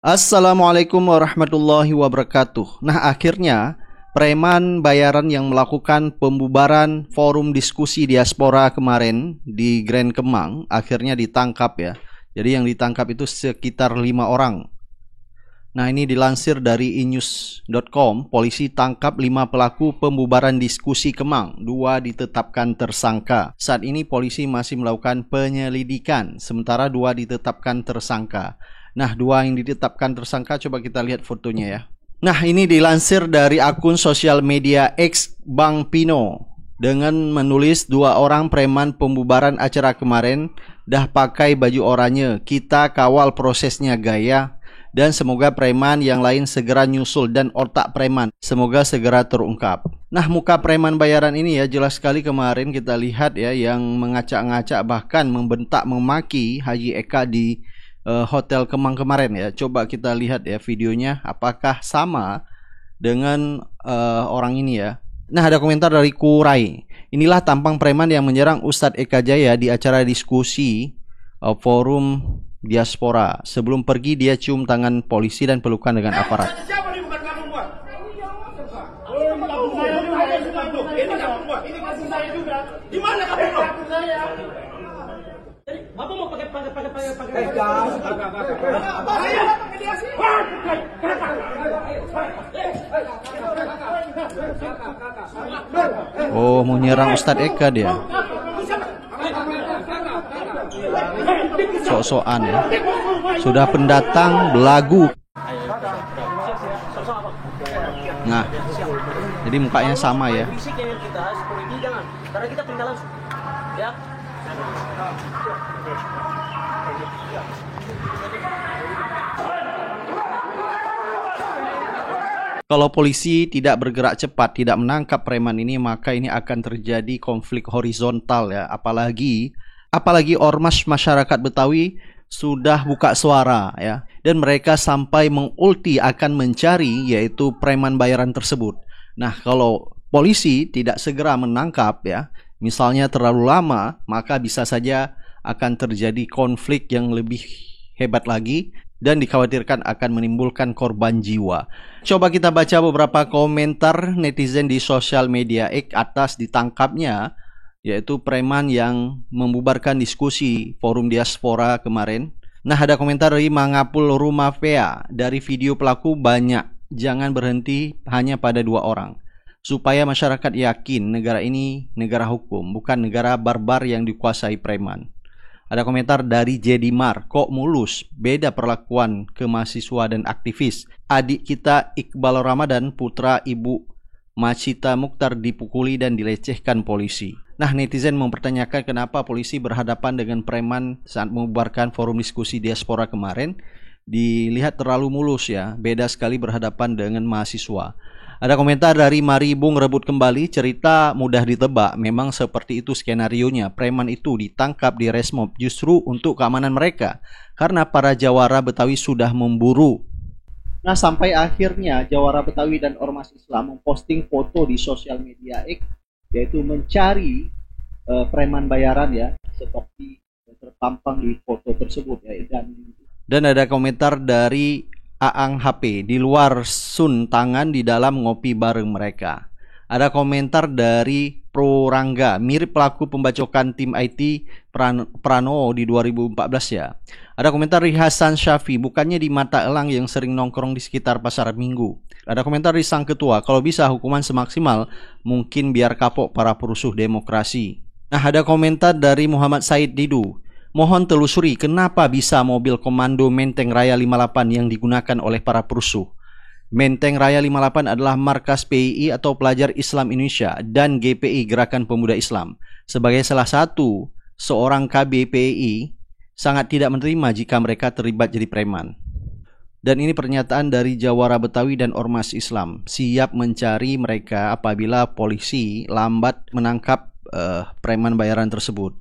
Assalamualaikum warahmatullahi wabarakatuh. Nah, akhirnya preman bayaran yang melakukan pembubaran forum diskusi diaspora kemarin di Grand Kemang akhirnya ditangkap ya. Jadi yang ditangkap itu sekitar 5 orang. Nah, ini dilansir dari inews.com, polisi tangkap 5 pelaku pembubaran diskusi Kemang, 2 ditetapkan tersangka. Saat ini polisi masih melakukan penyelidikan, sementara 2 ditetapkan tersangka. Nah, 2 yang ditetapkan tersangka, coba kita lihat fotonya ya. Nah, ini dilansir dari akun sosial media X Bang Pino dengan menulis 2 orang preman pembubaran acara kemarin dah pakai baju oranye. Kita kawal prosesnya gaya. Dan semoga preman yang lain segera nyusul dan otak preman semoga segera terungkap. Nah, muka preman bayaran ini ya jelas sekali kemarin kita lihat ya, yang mengacak-ngacak bahkan membentak memaki Haji Eka di Hotel Kemang kemarin ya. Coba kita lihat ya videonya, apakah sama dengan orang ini ya. Nah, ada komentar dari Kurai. Inilah tampang preman yang menyerang Ustadz Eka Jaya di acara diskusi forum diaspora. Sebelum pergi dia cium tangan polisi dan pelukan dengan aparat. Siapa nih bukan kamu buat? Ini kamu buat. Ini kasus saya juga. Di mana kamu buat? Bapak mau pakai. Oh, mau nyerang Ustadz Eka dia. Sok-sokan ya. Sudah pendatang belagu. Nah, jadi mukanya sama ya. Kalau polisi tidak bergerak cepat, tidak menangkap preman ini, maka ini akan terjadi konflik horizontal ya. Apalagi ormas masyarakat Betawi sudah buka suara ya, dan mereka sampai mengulti akan mencari yaitu preman bayaran tersebut. Nah, kalau polisi tidak segera menangkap ya, misalnya terlalu lama, maka bisa saja akan terjadi konflik yang lebih hebat lagi dan dikhawatirkan akan menimbulkan korban jiwa. Coba kita baca beberapa komentar netizen di sosial media X atas ditangkapnya yaitu preman yang membubarkan diskusi forum diaspora kemarin. Nah, ada komentar dari Mangapul Rumafea. Dari video pelaku banyak, jangan berhenti hanya pada 2 orang. Supaya masyarakat yakin negara ini negara hukum, bukan negara barbar yang dikuasai preman. Ada komentar dari Jedimar, kok mulus, beda perlakuan ke mahasiswa dan aktivis. Adik kita Iqbal Ramadan, putra ibu Macita Mukhtar dipukuli dan dilecehkan polisi. Nah, netizen mempertanyakan kenapa polisi berhadapan dengan preman saat membubarkan forum diskusi diaspora kemarin. Dilihat terlalu mulus ya, beda sekali berhadapan dengan mahasiswa. Ada komentar dari Mari Bung Rebut Kembali, cerita mudah ditebak, memang seperti itu skenarionya. Preman itu ditangkap di Resmob justru untuk keamanan mereka, karena para jawara Betawi sudah memburu. Nah, sampai akhirnya jawara Betawi dan Ormas Islam memposting foto di sosial media X, yaitu mencari preman bayaran ya, seperti terpampang di foto tersebut ya. Dan ada komentar dari Aang HP, di luar sun tangan, di dalam ngopi bareng mereka. Ada komentar dari Pro Rangga, mirip pelaku pembacokan tim IT Pranowo di 2014 ya. Ada komentar dari Hasan Syafi, bukannya di mata elang yang sering nongkrong di sekitar pasar Minggu. Ada komentar dari Sang Ketua, kalau bisa hukuman semaksimal mungkin biar kapok para perusuh demokrasi. Nah, ada komentar dari Muhammad Said Didu, mohon telusuri kenapa bisa mobil komando Menteng Raya 58 yang digunakan oleh para perusuh. Menteng Raya 58 adalah markas PII atau Pelajar Islam Indonesia dan GPI Gerakan Pemuda Islam. Sebagai salah satu seorang KB PII sangat tidak menerima jika mereka terlibat jadi preman. Dan ini pernyataan dari jawara Betawi dan Ormas Islam, siap mencari mereka apabila polisi lambat menangkap preman bayaran tersebut.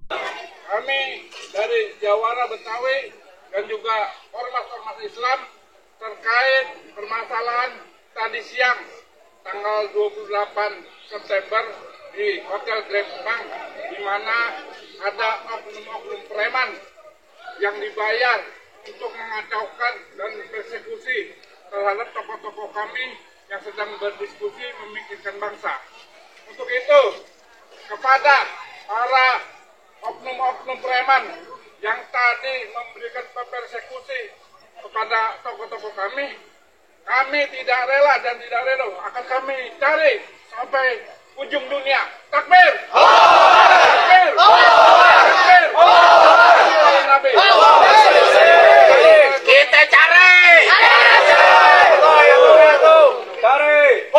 Kami dari jawara Betawi dan juga ormas-ormas Islam terkait permasalahan tadi siang tanggal 28 September di Hotel Grand Kemang, di mana ada oknum-oknum preman yang dibayar untuk mengacaukan dan persekusi terhadap tokoh-tokoh kami yang sedang berdiskusi memikirkan bangsa. Untuk itu, kepada para oknum-oknum preman yang tadi memberikan persekusi kepada tokoh-tokoh kami tidak rela dan tidak rela, akan kami cari sampai ujung dunia. Takbir! Takbir! Takbir! Nabi. Kita cari!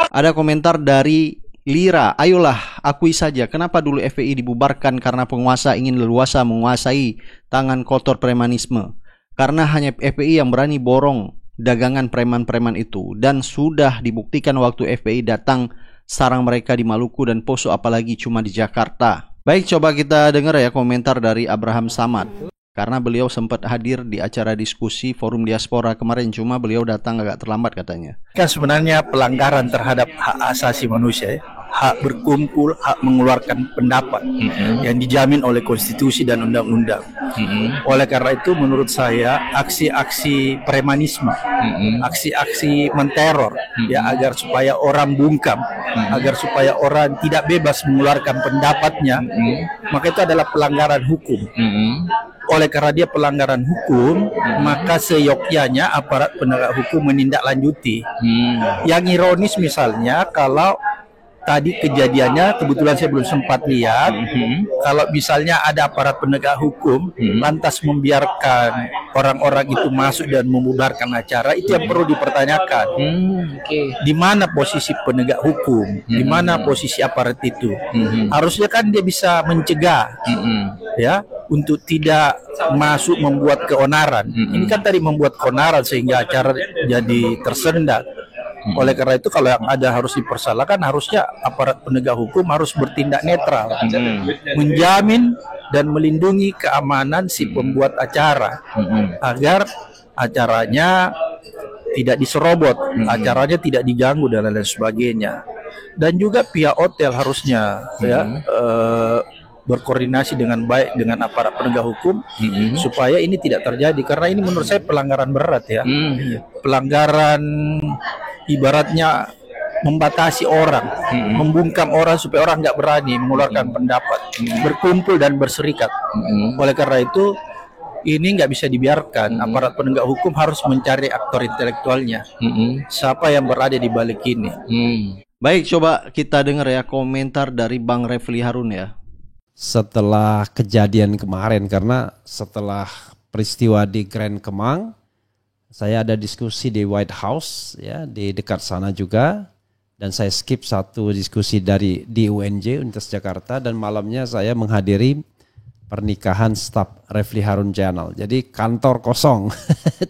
Ada komentar dari Lira, ayolah akui saja kenapa dulu FPI dibubarkan karena penguasa ingin leluasa menguasai tangan kotor premanisme. Karena hanya FPI yang berani borong dagangan preman-preman itu. Dan sudah dibuktikan waktu FPI datang sarang mereka di Maluku dan Poso, apalagi cuma di Jakarta. Baik, coba kita dengar ya komentar dari Abraham Samad. Karena beliau sempat hadir di acara diskusi Forum Diaspora kemarin, cuma beliau datang agak terlambat katanya. Kan sebenarnya pelanggaran terhadap hak asasi manusia, hak berkumpul, hak mengeluarkan pendapat yang dijamin oleh konstitusi dan undang-undang. Oleh karena itu menurut saya aksi-aksi premanisme, aksi-aksi menteror ya agar supaya orang bungkam, agar supaya orang tidak bebas mengeluarkan pendapatnya, maka itu adalah pelanggaran hukum. Oleh karena dia pelanggaran hukum, maka seyogyanya aparat penegak hukum menindaklanjuti. Yang ironis misalnya kalau tadi kejadiannya kebetulan saya belum sempat lihat, kalau misalnya ada aparat penegak hukum lantas membiarkan orang-orang itu masuk dan membubarkan acara, itu yang perlu dipertanyakan. Di mana posisi penegak hukum? Di mana posisi aparat itu? Harusnya kan dia bisa mencegah, ya, untuk tidak masuk membuat keonaran. Ini kan tadi membuat keonaran sehingga acara jadi tersendat. Oleh karena itu kalau yang ada harus dipersalahkan, harusnya aparat penegak hukum harus bertindak netral, menjamin dan melindungi keamanan si pembuat acara agar acaranya tidak diserobot, acaranya tidak diganggu dan lain sebagainya. Dan juga pihak hotel harusnya berkoordinasi dengan baik dengan aparat penegak hukum supaya ini tidak terjadi, karena ini menurut saya pelanggaran berat ya. Pelanggaran ibaratnya membatasi orang, membungkam orang supaya orang nggak berani mengeluarkan pendapat, berkumpul dan berserikat. Oleh karena itu ini nggak bisa dibiarkan. Aparat penegak hukum harus mencari aktor intelektualnya, siapa yang berada di balik ini. Baik, coba kita dengar ya komentar dari Bang Refli Harun ya. Setelah kejadian kemarin, karena setelah peristiwa di Grand Kemang, saya ada diskusi di White House ya, di dekat sana juga, dan saya skip satu diskusi di UNJ Universitas Jakarta, dan malamnya saya menghadiri pernikahan staf Refli Harun Channel. Jadi kantor kosong,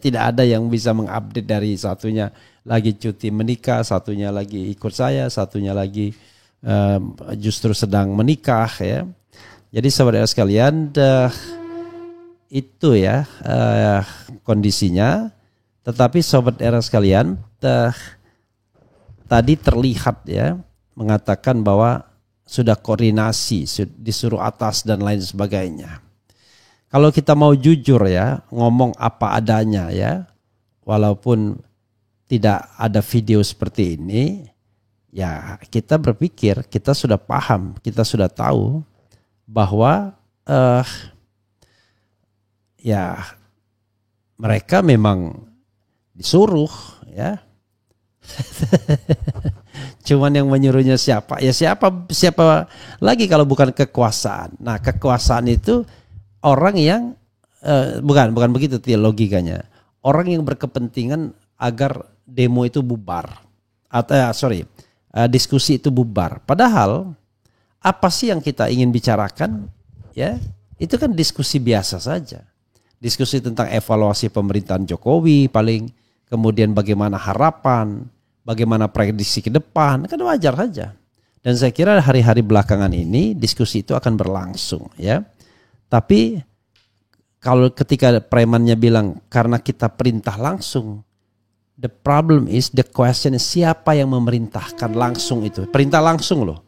tidak ada yang bisa mengupdate, dari satunya lagi cuti menikah, satunya lagi ikut saya, satunya lagi justru sedang menikah ya. Jadi saudara sekalian, itu ya kondisinya. Tetapi sobat era sekalian, tadi terlihat ya mengatakan bahwa sudah koordinasi, disuruh atas dan lain sebagainya. Kalau kita mau jujur ya, ngomong apa adanya ya, walaupun tidak ada video seperti ini, ya kita berpikir, kita sudah paham, kita sudah tahu bahwa ya mereka memang disuruh ya. Cuman yang menyuruhnya siapa? Ya siapa lagi kalau bukan kekuasaan. Nah, kekuasaan itu orang yang bukan begitu logikanya. Orang yang berkepentingan agar demo itu bubar. Diskusi itu bubar. Padahal apa sih yang kita ingin bicarakan? Ya, itu kan diskusi biasa saja. Diskusi tentang evaluasi pemerintahan Jokowi paling, kemudian bagaimana harapan, bagaimana prediksi ke depan, kan wajar saja. Dan saya kira hari-hari belakangan ini diskusi itu akan berlangsung ya. Tapi kalau ketika premannya bilang karena kita perintah langsung, the problem is, the question is, siapa yang memerintahkan langsung itu? Perintah langsung loh.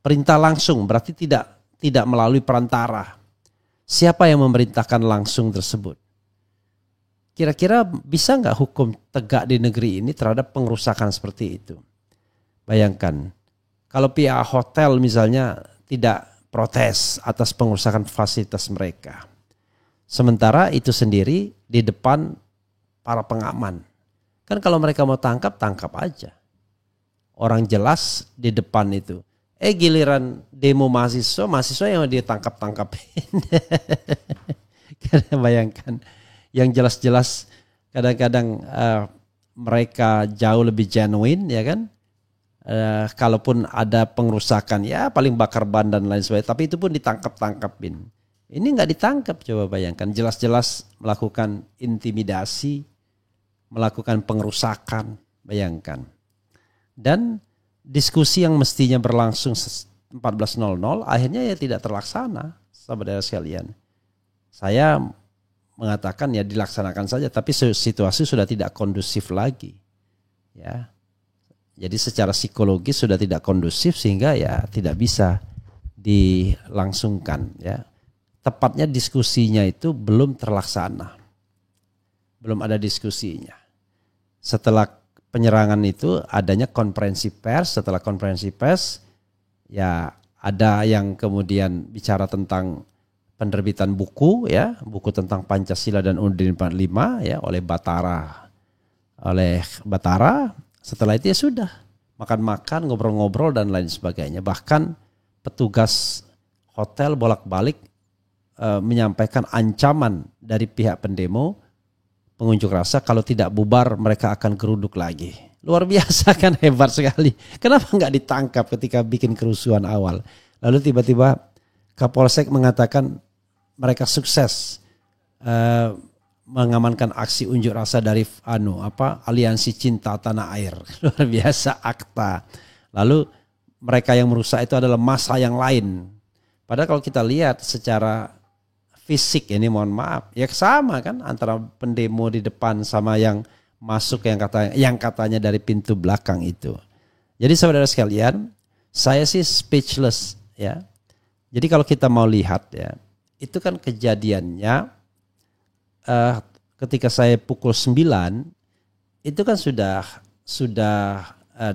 Perintah langsung berarti tidak melalui perantara. Siapa yang memerintahkan langsung tersebut? kira-kira bisa nggak hukum tegak di negeri ini terhadap pengerusakan seperti itu? Bayangkan, kalau pihak hotel misalnya tidak protes atas pengerusakan fasilitas mereka. Sementara itu sendiri di depan para pengaman. Kan kalau mereka mau tangkap aja. Orang jelas di depan itu. Giliran demo mahasiswa yang ditangkap-tangkapin. Karena bayangkan, yang jelas-jelas kadang-kadang mereka jauh lebih genuine, ya kan? Kalaupun ada pengerusakan, ya paling bakar ban dan lain sebagainya. Tapi itu pun ditangkap-tangkapin. Ini nggak ditangkap, coba bayangkan. Jelas-jelas melakukan intimidasi, melakukan pengerusakan, bayangkan. Dan diskusi yang mestinya berlangsung 14.00 akhirnya ya tidak terlaksana, saudara sekalian. Saya mengatakan ya dilaksanakan saja, tapi situasi sudah tidak kondusif lagi. Ya. Jadi secara psikologis sudah tidak kondusif sehingga ya tidak bisa dilangsungkan, ya. Tepatnya diskusinya itu belum terlaksana. Belum ada diskusinya. Setelah penyerangan itu adanya konferensi pers. Setelah konferensi pers ya ada yang kemudian bicara tentang penerbitan buku, ya, buku tentang Pancasila dan Undang-Undang 45 ya oleh Batara. Setelah itu ya sudah makan-makan, ngobrol-ngobrol dan lain sebagainya. Bahkan petugas hotel bolak-balik menyampaikan ancaman dari pihak pendemo pengunjuk rasa, kalau tidak bubar mereka akan geruduk lagi. Luar biasa kan, hebat sekali. Kenapa nggak ditangkap ketika bikin kerusuhan awal? Lalu tiba-tiba Kapolsek mengatakan mereka sukses mengamankan aksi unjuk rasa dari Aliansi Cinta Tanah Air. Luar biasa, ACTA. Lalu mereka yang merusak itu adalah massa yang lain. Padahal kalau kita lihat secara fisik ini, mohon maaf, ya sama kan antara pendemo di depan sama yang masuk yang katanya dari pintu belakang itu. Jadi saudara sekalian, saya sih speechless, ya. Jadi kalau kita mau lihat, ya, itu kan kejadiannya ketika saya pukul 9 itu kan sudah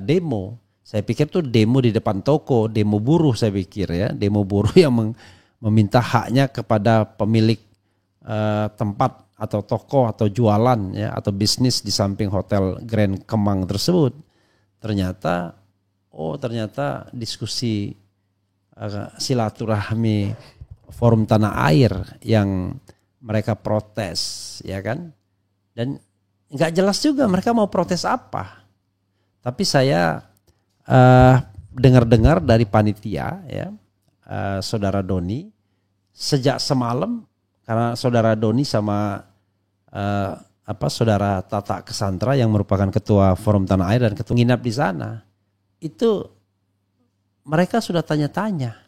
demo. Saya pikir tuh demo di depan toko, demo buruh saya pikir, ya, demo buruh yang meminta haknya kepada pemilik tempat atau toko atau jualan, ya, atau bisnis di samping hotel Grand Kemang tersebut. Ternyata diskusi silaturahmi Forum Tanah Air yang mereka protes, ya kan? Dan nggak jelas juga mereka mau protes apa. Tapi saya dengar-dengar dari panitia, ya, Saudara Doni, sejak semalam, karena Saudara Doni sama Saudara Tata Kesantra yang merupakan ketua Forum Tanah Air dan ketua nginap di sana, itu mereka sudah tanya-tanya.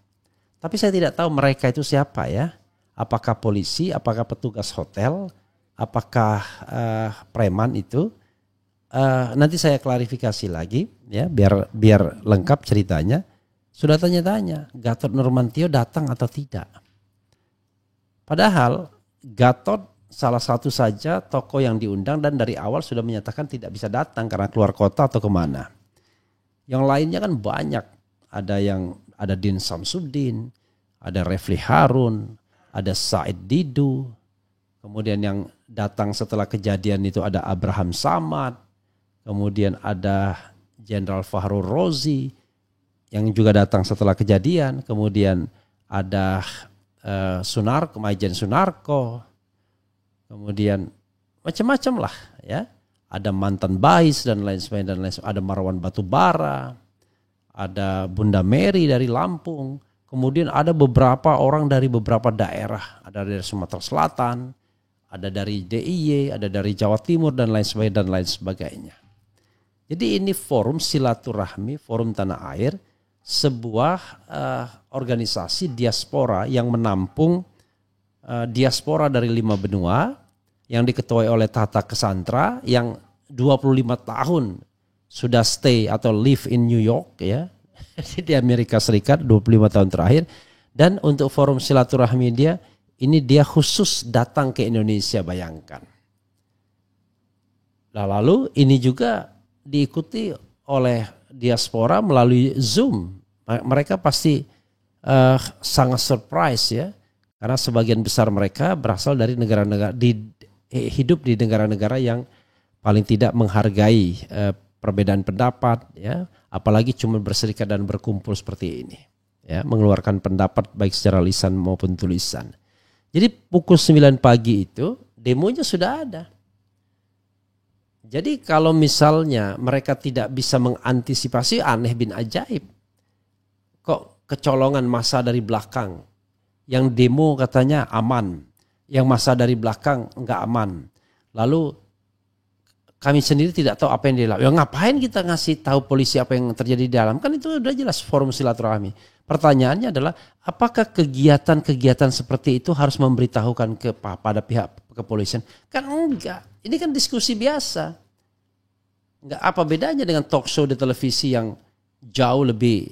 Tapi saya tidak tahu mereka itu siapa, ya. Apakah polisi, apakah petugas hotel, apakah preman itu. Nanti saya klarifikasi lagi, ya, biar lengkap ceritanya. Sudah tanya-tanya, Gatot Nurmantio datang atau tidak. Padahal Gatot salah satu saja tokoh yang diundang dan dari awal sudah menyatakan tidak bisa datang karena keluar kota atau kemana. Yang lainnya kan banyak. Ada Din Samsudin, ada Refli Harun, ada Said Didu. Kemudian yang datang setelah kejadian itu ada Abraham Samad. Kemudian ada Jenderal Fahrul Rozi yang juga datang setelah kejadian. Kemudian ada Maijen Sunarko. Kemudian macam-macam lah, ya. Ada mantan Bais dan lain sebagainya. Ada Marwan Batubara. Ada Bunda Mary dari Lampung. Kemudian ada beberapa orang dari beberapa daerah. Ada dari Sumatera Selatan. Ada dari DIY. Ada dari Jawa Timur dan lain sebagainya. Jadi ini forum silaturahmi, Forum Tanah Air, sebuah organisasi diaspora yang menampung diaspora dari 5 benua yang diketuai oleh Tata Kesantra yang 25 tahun sudah stay atau live in New York, ya, di Amerika Serikat 25 tahun terakhir. Dan untuk forum silaturahmi dia khusus datang ke Indonesia, bayangkan. Nah, lalu ini juga diikuti oleh diaspora melalui Zoom. Mereka pasti sangat surprise ya, karena sebagian besar mereka berasal dari negara-negara hidup di negara-negara yang paling tidak menghargai perbedaan pendapat ya, apalagi cuma berserikat dan berkumpul seperti ini ya, mengeluarkan pendapat baik secara lisan maupun tulisan. Jadi pukul 9 pagi itu demonya sudah ada. Jadi kalau misalnya mereka tidak bisa mengantisipasi, aneh bin ajaib. Kok kecolongan massa dari belakang. Yang demo katanya aman. Yang massa dari belakang enggak aman. Lalu kami sendiri tidak tahu apa yang dilakukan. Ya ngapain kita ngasih tahu polisi apa yang terjadi di dalam? Kan itu udah jelas forum silaturahmi. Pertanyaannya adalah apakah kegiatan-kegiatan seperti itu harus memberitahukan pada pihak kepolisian? Kan enggak. Ini kan diskusi biasa. Enggak apa bedanya dengan talk show di televisi yang jauh lebih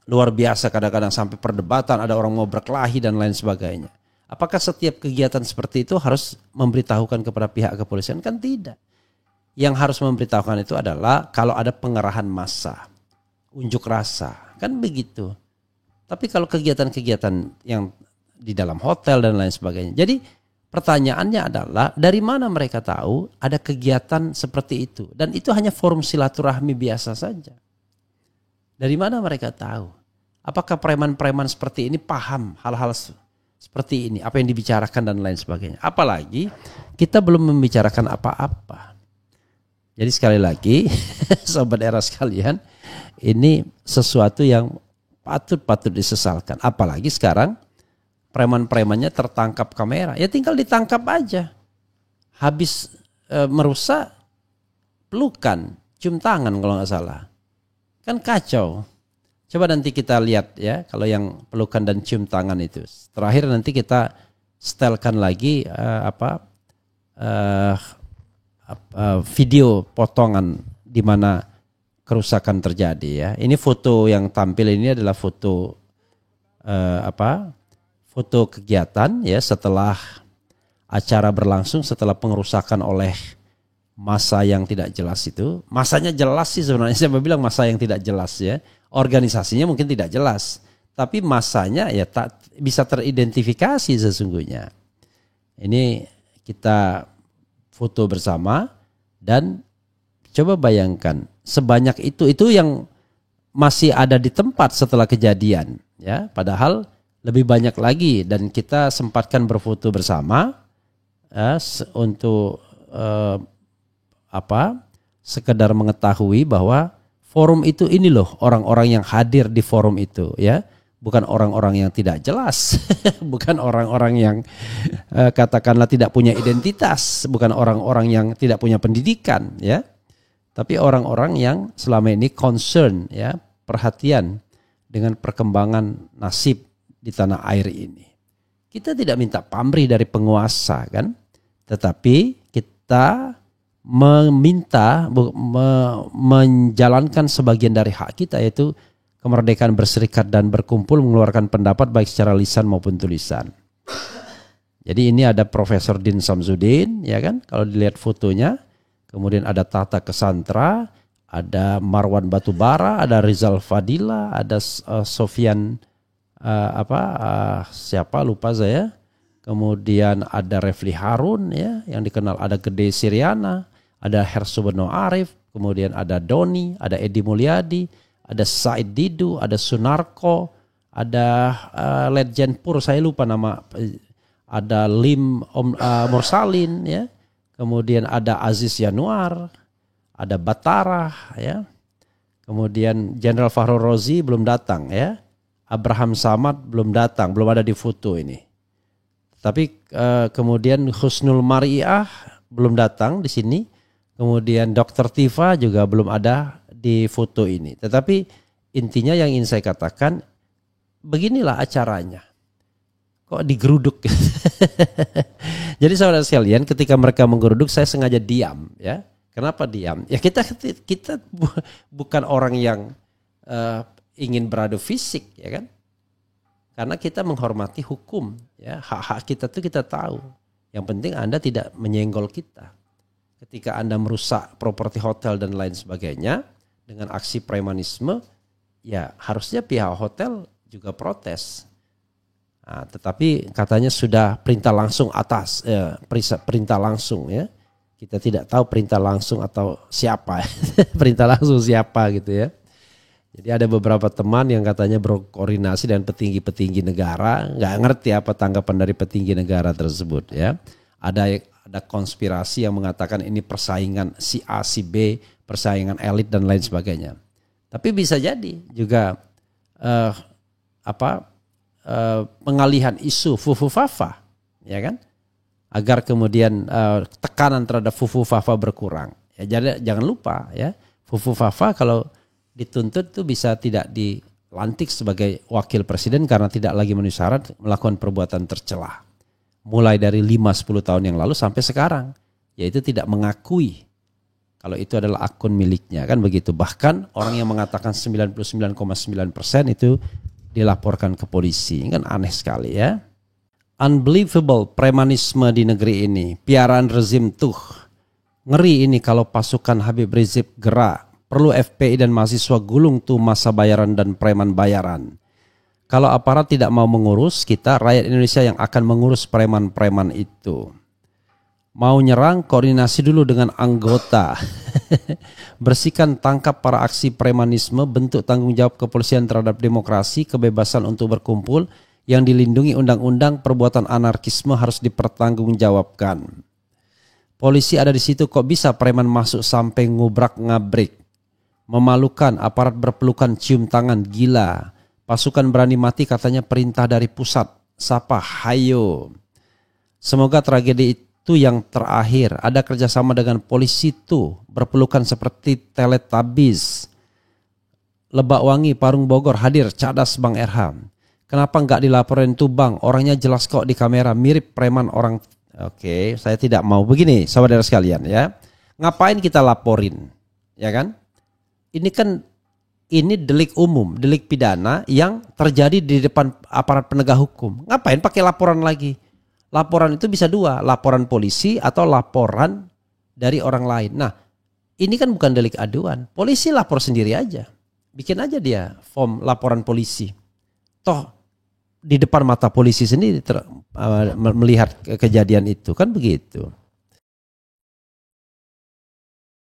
luar biasa, kadang-kadang sampai perdebatan, ada orang mau berkelahi dan lain sebagainya. Apakah setiap kegiatan seperti itu harus memberitahukan kepada pihak kepolisian? Kan tidak. Yang harus memberitahukan itu adalah kalau ada pengerahan massa, unjuk rasa, kan begitu. Tapi kalau kegiatan-kegiatan yang di dalam hotel dan lain sebagainya. Jadi pertanyaannya adalah dari mana mereka tahu ada kegiatan seperti itu? Dan itu hanya forum silaturahmi biasa saja. Dari mana mereka tahu? Apakah preman-preman seperti ini paham hal-hal seperti ini? Apa yang dibicarakan dan lain sebagainya. Apalagi kita belum membicarakan apa-apa. Jadi sekali lagi sobat era sekalian, ini sesuatu yang patut disesalkan. Apalagi sekarang preman-premannya tertangkap kamera. Ya tinggal ditangkap aja. Habis merusak, pelukan, cium tangan kalau nggak salah. Kan kacau. Coba nanti kita lihat ya, kalau yang pelukan dan cium tangan itu. Terakhir nanti kita setelkan lagi video potongan di mana kerusakan terjadi ya. Ini foto yang tampil ini adalah foto foto kegiatan ya setelah acara berlangsung, setelah pengerusakan oleh massa yang tidak jelas itu. Massanya jelas sih sebenarnya, saya bilang massa yang tidak jelas ya. Organisasinya mungkin tidak jelas, tapi massanya ya tak bisa teridentifikasi sesungguhnya. Ini kita foto bersama dan coba bayangkan sebanyak itu yang masih ada di tempat setelah kejadian ya, padahal lebih banyak lagi, dan kita sempatkan berfoto bersama untuk sekedar mengetahui bahwa forum itu ini loh orang-orang yang hadir di forum itu ya, bukan orang-orang yang tidak jelas, bukan orang-orang yang katakanlah tidak punya identitas, bukan orang-orang yang tidak punya pendidikan ya, tapi orang-orang yang selama ini concern ya, perhatian dengan perkembangan nasib di tanah air ini. Kita tidak minta pamrih dari penguasa kan, tetapi kita meminta menjalankan sebagian dari hak kita, yaitu kemerdekaan berserikat dan berkumpul, mengeluarkan pendapat baik secara lisan maupun tulisan. Jadi ini ada Profesor Din Samsudin ya kan, kalau dilihat fotonya. Kemudian ada Tata Kesantra, ada Marwan Batubara, ada Rizal Fadila, ada Sofian siapa lupa saya. Kemudian ada Refli Harun ya, yang dikenal, ada Gede Siriana, ada Hersuberno Arif, kemudian ada Doni, ada Edi Mulyadi, ada Said Didu, ada Sunarko, ada Legend Pur, saya lupa nama, ada Lim Mursalin ya. Kemudian ada Aziz Yanuar, ada Batara ya. Kemudian Jenderal Fahru Rozi belum datang ya. Abraham Samad belum datang, belum ada di foto ini. Tapi kemudian Husnul Mariah belum datang di sini. Kemudian Dr. Tifa juga belum ada di foto ini. Tetapi intinya yang ingin saya katakan, beginilah acaranya. Kok digeruduk? Jadi saudara sekalian, ketika mereka menggeruduk, saya sengaja diam ya. Kenapa diam? Ya kita bukan orang yang ingin beradu fisik ya kan. Karena kita menghormati hukum ya, hak-hak kita tuh kita tahu. Yang penting Anda tidak menyenggol kita. ketika Anda merusak properti hotel dan lain sebagainya dengan aksi premanisme, ya harusnya pihak hotel juga protes. Nah, tetapi katanya sudah perintah langsung atas, perintah langsung ya. Kita tidak tahu perintah langsung atau siapa, perintah langsung siapa gitu ya. Jadi ada beberapa teman yang katanya berkoordinasi dengan petinggi-petinggi negara, nggak ngerti apa tanggapan dari petinggi negara tersebut ya. Ada konspirasi yang mengatakan ini persaingan si A, si B, persaingan elit dan lain sebagainya. Tapi bisa jadi juga pengalihan isu fufu-fafa, ya kan? Agar kemudian tekanan terhadap fufu-fafa berkurang. Ya, jadi jangan lupa ya, fufu-fafa kalau dituntut itu bisa tidak dilantik sebagai wakil presiden karena tidak lagi memenuhi syarat melakukan perbuatan tercela. Mulai dari 5-10 tahun yang lalu sampai sekarang, yaitu tidak mengakui kalau itu adalah akun miliknya, kan begitu. Bahkan orang yang mengatakan 99,9% itu dilaporkan ke polisi. Kan aneh sekali ya. Unbelievable premanisme di negeri ini. Piaraan rezim tuh. Ngeri ini kalau pasukan Habib Rizik gerak. Perlu FPI dan mahasiswa gulung tuh masa bayaran dan preman bayaran. Kalau aparat tidak mau mengurus, kita rakyat Indonesia yang akan mengurus preman-preman itu. Mau nyerang, koordinasi dulu dengan anggota. Bersihkan, tangkap para aksi premanisme, bentuk tanggung jawab kepolisian terhadap demokrasi, kebebasan untuk berkumpul yang dilindungi undang-undang, perbuatan anarkisme harus dipertanggungjawabkan. Polisi ada di situ, kok bisa preman masuk sampai ngubrak-ngabrik. Memalukan, aparat berpelukan cium tangan, gila. Pasukan berani mati katanya perintah dari pusat. Sapa, hayo. Semoga tragedi itu yang terakhir. Ada kerjasama dengan polisi tuh, berpelukan seperti Teletubbies. Lebak Wangi, Parung Bogor hadir, cadas Bang Erham. Kenapa nggak dilaporin tuh Bang? Orangnya jelas kok di kamera, mirip preman orang. Oke, saya tidak mau begini, saudara sekalian ya. Ngapain kita laporin, ya kan? Ini delik umum, delik pidana yang terjadi di depan aparat penegak hukum. Ngapain pakai laporan lagi? Laporan itu bisa dua, laporan polisi atau laporan dari orang lain. Nah, ini kan bukan delik aduan. Polisi lapor sendiri aja. Bikin aja dia form laporan polisi. Toh di depan mata polisi sendiri melihat kejadian itu, kan begitu.